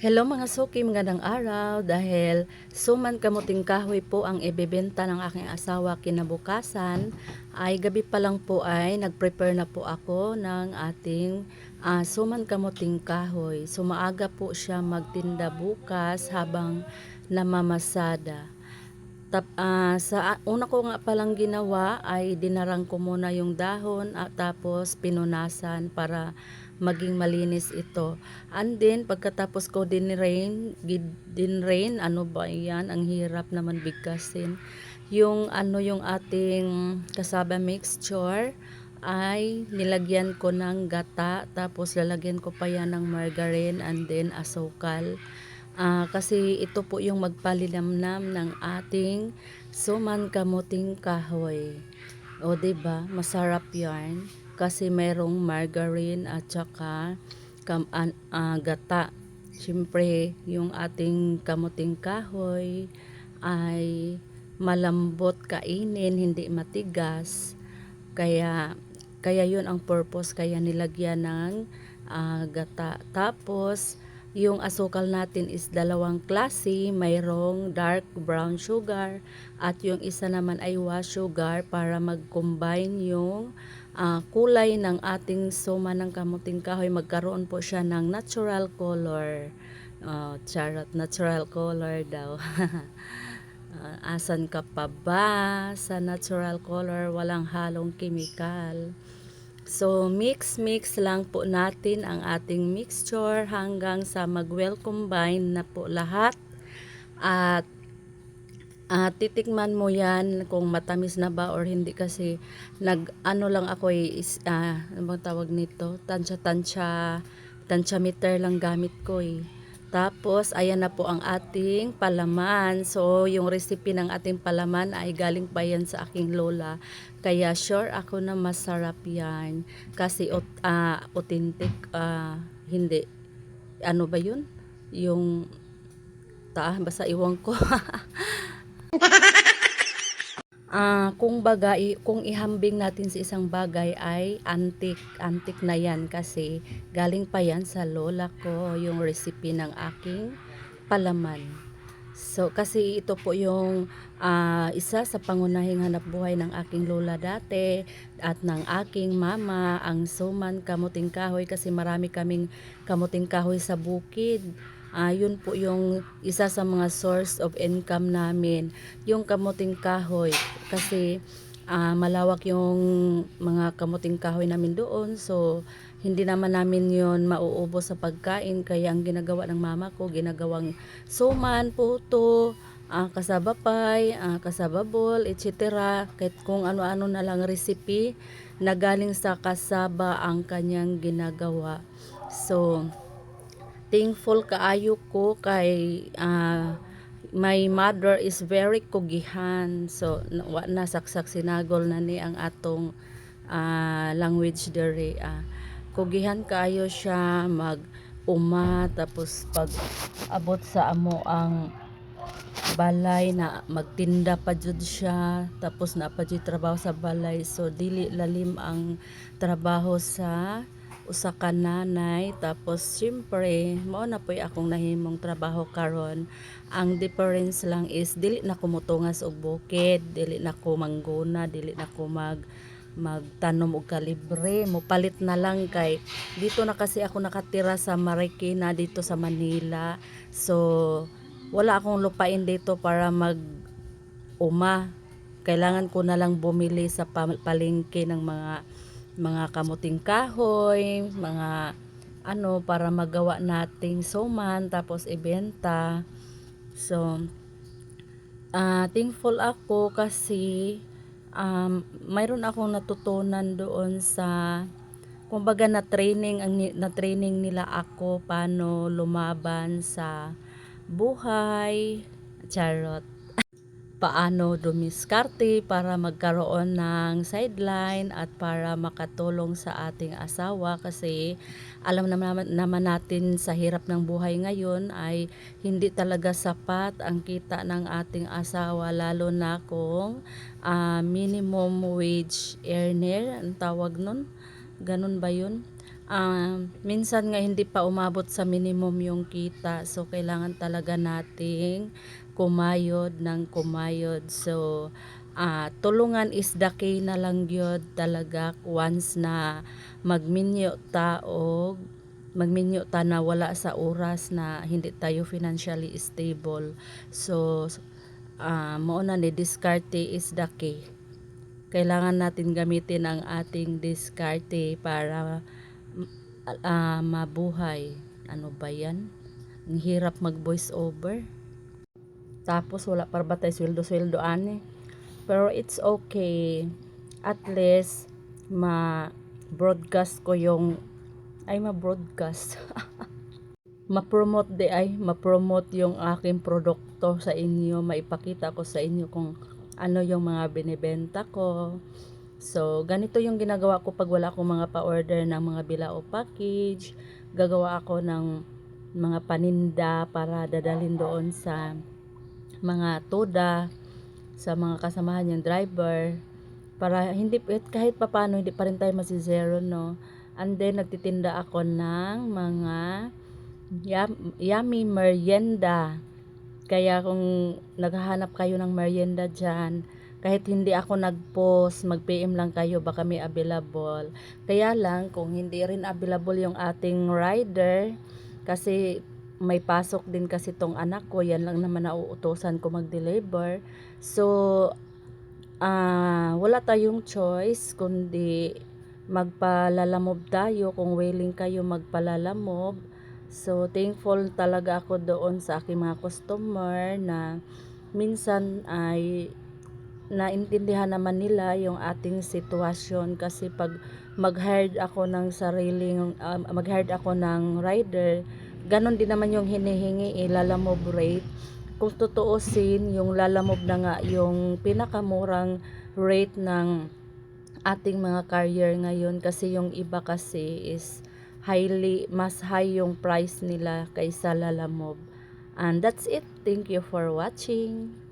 Hello mga suki, magandang araw dahil suman kamuting kahoy po ang ibebenta ng aking asawa kinabukasan ay gabi pa lang po ay nag-prepare na po ako ng ating suman kamuting kahoy. So maaga po siya magtinda bukas habang namamasada. Sa una ko nga palang ginawa ay dinarang ko muna yung dahon at tapos pinunasan para maging malinis ito. And then pagkatapos ko dinrain, ano ba yan? Ang hirap naman bigkasin. Yung ating kasaba mixture ay nilagyan ko ng gata, tapos lalagyan ko pa yan ng margarine and then asukal. Kasi ito po yung magpalinamnam ng ating suman kamuting kahoy. O 'di ba? Masarap 'yan kasi merong margarine at saka gata. Siyempre, yung ating kamuting kahoy ay malambot kainin, hindi matigas. Kaya kaya 'yun ang purpose kaya nilagyan ng gata. Tapos yung asukal natin is dalawang klase, mayroong dark brown sugar at yung isa naman ay white sugar para mag-combine yung kulay ng ating soma ng kamuting kahoy. Magkaroon po siya ng natural color. Charot, natural color daw. Asan ka pa ba sa natural color, walang halong chemical. So, mix lang po natin ang ating mixture hanggang sa mag-well combine na po lahat. At titikman mo yan kung matamis na ba or hindi kasi ano lang ako ano bang tawag nito? Tansya meter lang gamit ko eh. Tapos, ayan na po ang ating palaman. So, yung recipe ng ating palaman ay galing pa yan sa aking lola. Kaya, sure ako na masarap yan. Kasi, authentic, hindi. Ano ba yun? Yung, basta iwan ko. Kung ihambing natin sa isang bagay ay antik na yan kasi galing pa yan sa lola ko yung recipe ng aking palaman. So kasi ito po yung isa sa pangunahing hanap buhay ng aking lola dati at ng aking mama, ang suman kamuting kahoy kasi marami kaming kamuting kahoy sa bukid. Yun po yung isa sa mga source of income namin, yung kamuting kahoy. Kasi malawak yung mga kamuting kahoy namin doon. So, hindi naman namin yon mauubos sa pagkain. Kaya ang ginagawa ng mama ko, ginagawang suman, puto, kasabapay, kasababol, etc. Kahit kung ano-ano na lang recipe na galing sa kasaba ang kanyang ginagawa. So, thankful kaayo ko kay my mother is very kugihan. So na saksak sinagol na ni ang atong language dere. Kugihan kaayo siya mag uma, tapos pag abot sa amo ang balay na magtinda pa jud siya, tapos na pa jud trabaho sa balay. So dili lalim ang trabaho sa usa ka nanay. Tapos siyempre mao na po'y akong nahimong trabaho karon. Ang difference lang is dili na ko motungas og bukid, dili na ko mangguna, dili na ko magtanom og kalibre. Mopalit na lang kay dito na kasi ako nakatira sa Marikina dito sa Manila. So wala akong lupain dito para mag kailangan ko na lang bumili sa palengke ng mga kamuting kahoy, mga para magawa nating suman tapos ibenta. So thankful ako kasi mayroon akong natutunan doon sa kumbaga na training nila ako paano lumaban sa buhay, charot, paano dumiskarte para magkaroon ng sideline at para makatulong sa ating asawa. Kasi alam naman natin sa hirap ng buhay ngayon ay hindi talaga sapat ang kita ng ating asawa, lalo na kung minimum wage earner ang tawag nun, ganun ba yun? Minsan nga hindi pa umabot sa minimum yung kita. So, kailangan talaga nating kumayod ng kumayod. So, tulungan is the key na lang yun talaga once na magminyo ta og magminyo ta na wala sa oras na hindi tayo financially stable. So, mao na ni diskarte is the key. Kailangan natin gamitin ang ating diskarte para mabuhay. Ano ba yan? Ang hirap mag voice over. Tapos wala pa ba tayo sweldo-sweldo ani. Pero it's okay. At least ma-broadcast ko yung ma-broadcast. Ma-promote yung aking produkto sa inyo. Maipakita ko sa inyo kung ano yung mga binibenta ko. So, ganito yung ginagawa ko pag wala akong mga pa-order ng mga bilao package. Gagawa ako ng mga paninda para dadalhin doon sa mga toda, sa mga kasamahan yung driver. Para hindi, kahit papano, hindi pa rin tayo masi-zero, no? And then, nagtitinda ako ng mga yummy merienda. Kaya kung naghahanap kayo ng merienda dyan, kahit hindi ako nag-post, mag-PM lang kayo, baka may available. Kaya lang, kung hindi rin available yung ating rider, kasi may pasok din kasi tong anak ko, yan lang naman nauutosan ko mag-deliver. So, wala tayong choice, kundi magpalalamob tayo kung willing kayo magpalalamob. So, thankful talaga ako doon sa aking mga customer na minsan ay naintindihan naman nila yung ating sitwasyon kasi pag mag-hired ako ng mag-hired ako ng rider, ganon din naman yung hinihingi lalamob rate. Kung tutuusin, yung lalamob na nga yung pinakamurang rate ng ating mga carrier ngayon kasi yung iba kasi is mas high yung price nila kaysa lalamob. And that's it. Thank you for watching.